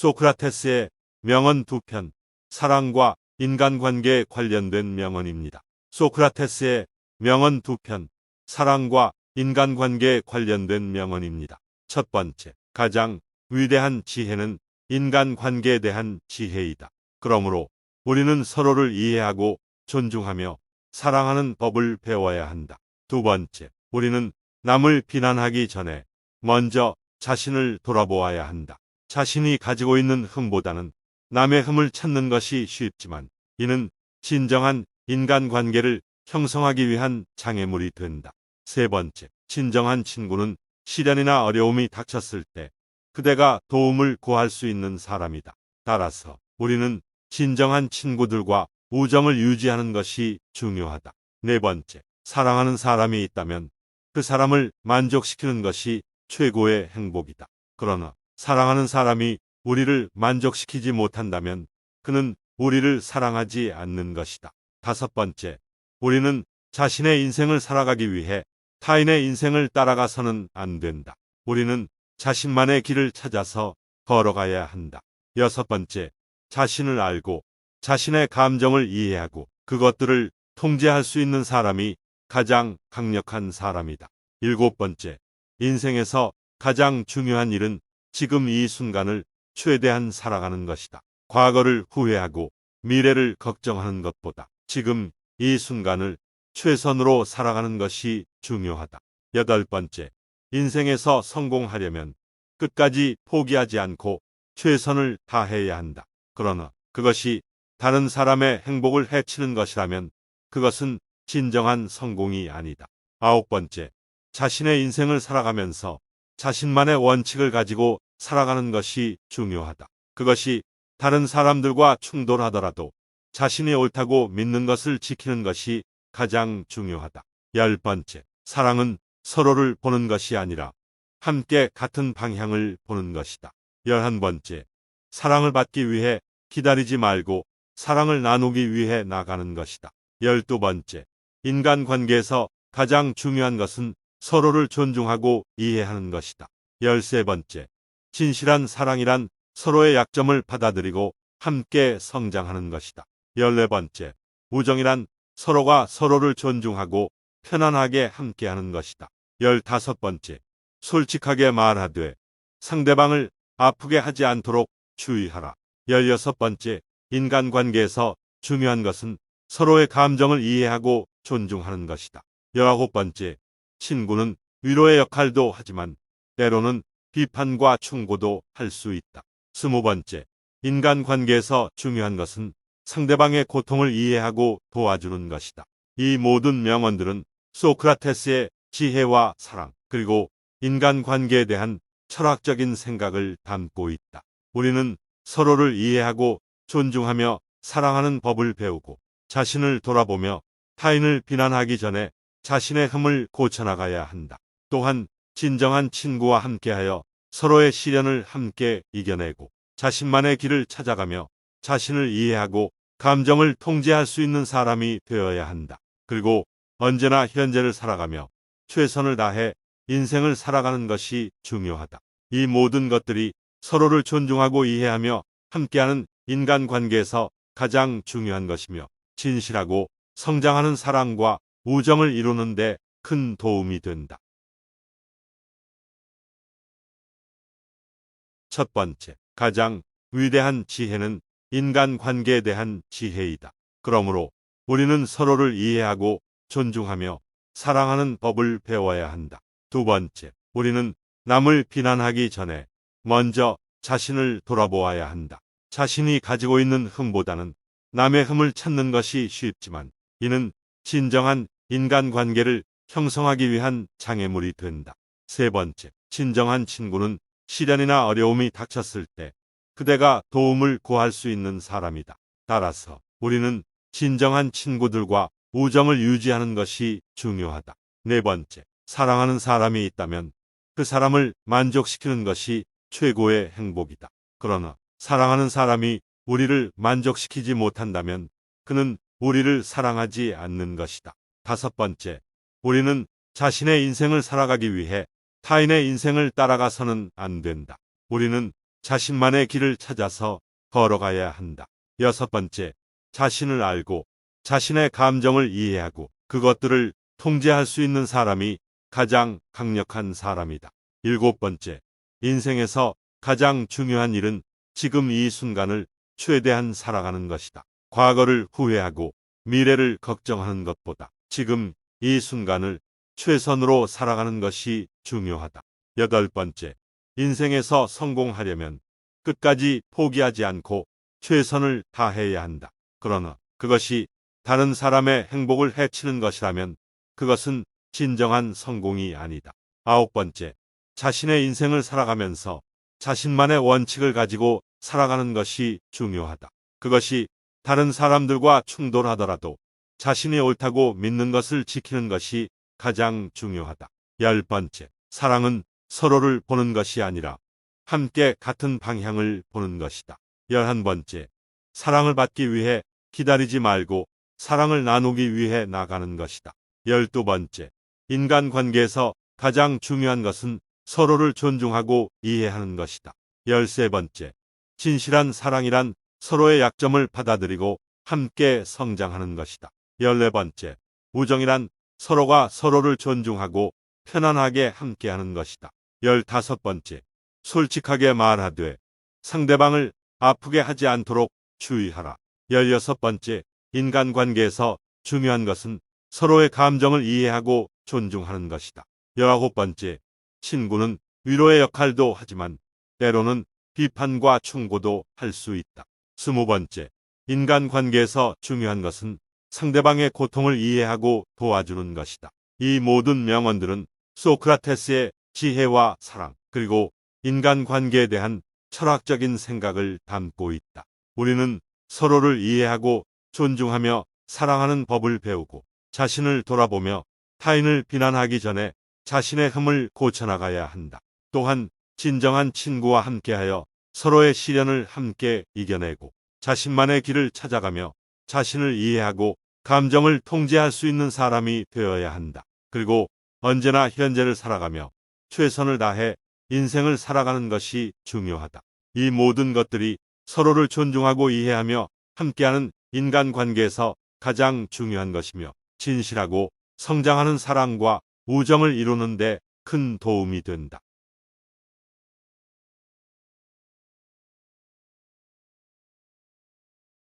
소크라테스의 명언 2편, 사랑과 인간관계에 관련된 명언입니다. 소크라테스의 명언 2편, 사랑과 인간관계에 관련된 명언입니다. 첫 번째, 가장 위대한 지혜는 인간관계에 대한 지혜이다. 그러므로 우리는 서로를 이해하고 존중하며 사랑하는 법을 배워야 한다. 두 번째, 우리는 남을 비난하기 전에 먼저 자신을 돌아보아야 한다. 자신이 가지고 있는 흠보다는 남의 흠을 찾는 것이 쉽지만 이는 진정한 인간관계를 형성하기 위한 장애물이 된다. 세 번째, 진정한 친구는 시련이나 어려움이 닥쳤을 때 그대가 도움을 구할 수 있는 사람이다. 따라서 우리는 진정한 친구들과 우정을 유지하는 것이 중요하다. 네 번째, 사랑하는 사람이 있다면 그 사람을 만족시키는 것이 최고의 행복이다. 그러나 사랑하는 사람이 우리를 만족시키지 못한다면 그는 우리를 사랑하지 않는 것이다. 다섯 번째, 우리는 자신의 인생을 살아가기 위해 타인의 인생을 따라가서는 안 된다. 우리는 자신만의 길을 찾아서 걸어가야 한다. 여섯 번째, 자신을 알고 자신의 감정을 이해하고 그것들을 통제할 수 있는 사람이 가장 강력한 사람이다. 일곱 번째, 인생에서 가장 중요한 일은 지금 이 순간을 최대한 살아가는 것이다. 과거를 후회하고 미래를 걱정하는 것보다 지금 이 순간을 최선으로 살아가는 것이 중요하다. 여덟 번째, 인생에서 성공하려면 끝까지 포기하지 않고 최선을 다해야 한다. 그러나 그것이 다른 사람의 행복을 해치는 것이라면 그것은 진정한 성공이 아니다. 아홉 번째, 자신의 인생을 살아가면서 자신만의 원칙을 가지고 살아가는 것이 중요하다. 그것이 다른 사람들과 충돌하더라도 자신이 옳다고 믿는 것을 지키는 것이 가장 중요하다. 열 번째, 사랑은 서로를 보는 것이 아니라 함께 같은 방향을 보는 것이다. 열한 번째, 사랑을 받기 위해 기다리지 말고 사랑을 나누기 위해 나가는 것이다. 열두 번째, 인간관계에서 가장 중요한 것은 서로를 존중하고 이해하는 것이다. 열세 번째, 진실한 사랑이란 서로의 약점을 받아들이고 함께 성장하는 것이다. 열네 번째, 우정이란 서로가 서로를 존중하고 편안하게 함께하는 것이다. 열다섯 번째, 솔직하게 말하되 상대방을 아프게 하지 않도록 주의하라. 열여섯 번째, 인간관계에서 중요한 것은 서로의 감정을 이해하고 존중하는 것이다. 열아홉 번째, 친구는 위로의 역할도 하지만 때로는 비판과 충고도 할 수 있다. 스무 번째, 인간관계에서 중요한 것은 상대방의 고통을 이해하고 도와주는 것이다. 이 모든 명언들은 소크라테스의 지혜와 사랑, 그리고 인간관계에 대한 철학적인 생각을 담고 있다. 우리는 서로를 이해하고 존중하며 사랑하는 법을 배우고 자신을 돌아보며 타인을 비난하기 전에 자신의 흠을 고쳐나가야 한다. 또한 진정한 친구와 함께하여 서로의 시련을 함께 이겨내고 자신만의 길을 찾아가며 자신을 이해하고 감정을 통제할 수 있는 사람이 되어야 한다. 그리고 언제나 현재를 살아가며 최선을 다해 인생을 살아가는 것이 중요하다. 이 모든 것들이 서로를 존중하고 이해하며 함께하는 인간관계에서 가장 중요한 것이며 진실하고 성장하는 사랑과 우정을 이루는 데 큰 도움이 된다. 첫 번째, 가장 위대한 지혜는 인간관계에 대한 지혜이다. 그러므로 우리는 서로를 이해하고 존중하며 사랑하는 법을 배워야 한다. 두 번째, 우리는 남을 비난하기 전에 먼저 자신을 돌아보아야 한다. 자신이 가지고 있는 흠보다는 남의 흠을 찾는 것이 쉽지만 이는 진정한 인간관계를 형성하기 위한 장애물이 된다. 세 번째, 진정한 친구는 시련이나 어려움이 닥쳤을 때 그대가 도움을 구할 수 있는 사람이다. 따라서 우리는 진정한 친구들과 우정을 유지하는 것이 중요하다. 네 번째, 사랑하는 사람이 있다면 그 사람을 만족시키는 것이 최고의 행복이다. 그러나 사랑하는 사람이 우리를 만족시키지 못한다면 그는 우리를 사랑하지 않는 것이다. 다섯 번째, 우리는 자신의 인생을 살아가기 위해 타인의 인생을 따라가서는 안 된다. 우리는 자신만의 길을 찾아서 걸어가야 한다. 여섯 번째, 자신을 알고 자신의 감정을 이해하고 그것들을 통제할 수 있는 사람이 가장 강력한 사람이다. 일곱 번째, 인생에서 가장 중요한 일은 지금 이 순간을 최대한 살아가는 것이다. 과거를 후회하고 미래를 걱정하는 것보다 지금 이 순간을 최선으로 살아가는 것이 중요하다. 여덟 번째, 인생에서 성공하려면 끝까지 포기하지 않고 최선을 다해야 한다. 그러나 그것이 다른 사람의 행복을 해치는 것이라면 그것은 진정한 성공이 아니다. 아홉 번째, 자신의 인생을 살아가면서 자신만의 원칙을 가지고 살아가는 것이 중요하다. 그것이 다른 사람들과 충돌하더라도 자신이 옳다고 믿는 것을 지키는 것이 가장 중요하다. 열 번째, 사랑은 서로를 보는 것이 아니라 함께 같은 방향을 보는 것이다. 열한 번째, 사랑을 받기 위해 기다리지 말고 사랑을 나누기 위해 나가는 것이다. 열두 번째, 인간관계에서 가장 중요한 것은 서로를 존중하고 이해하는 것이다. 열세 번째, 진실한 사랑이란 서로의 약점을 받아들이고 함께 성장하는 것이다. 열네 번째, 우정이란 서로가 서로를 존중하고 편안하게 함께하는 것이다. 열다섯 번째, 솔직하게 말하되 상대방을 아프게 하지 않도록 주의하라. 열여섯 번째, 인간관계에서 중요한 것은 서로의 감정을 이해하고 존중하는 것이다. 열아홉 번째, 친구는 위로의 역할도 하지만 때로는 비판과 충고도 할 수 있다. 스무 번째, 인간관계에서 중요한 것은 상대방의 고통을 이해하고 도와주는 것이다. 이 모든 명언들은 소크라테스의 지혜와 사랑, 그리고 인간관계에 대한 철학적인 생각을 담고 있다. 우리는 서로를 이해하고 존중하며 사랑하는 법을 배우고 자신을 돌아보며 타인을 비난하기 전에 자신의 흠을 고쳐나가야 한다. 또한 진정한 친구와 함께하여 서로의 시련을 함께 이겨내고 자신만의 길을 찾아가며 자신을 이해하고 감정을 통제할 수 있는 사람이 되어야 한다. 그리고 언제나 현재를 살아가며 최선을 다해 인생을 살아가는 것이 중요하다. 이 모든 것들이 서로를 존중하고 이해하며 함께하는 인간관계에서 가장 중요한 것이며 진실하고 성장하는 사랑과 우정을 이루는 데 큰 도움이 된다.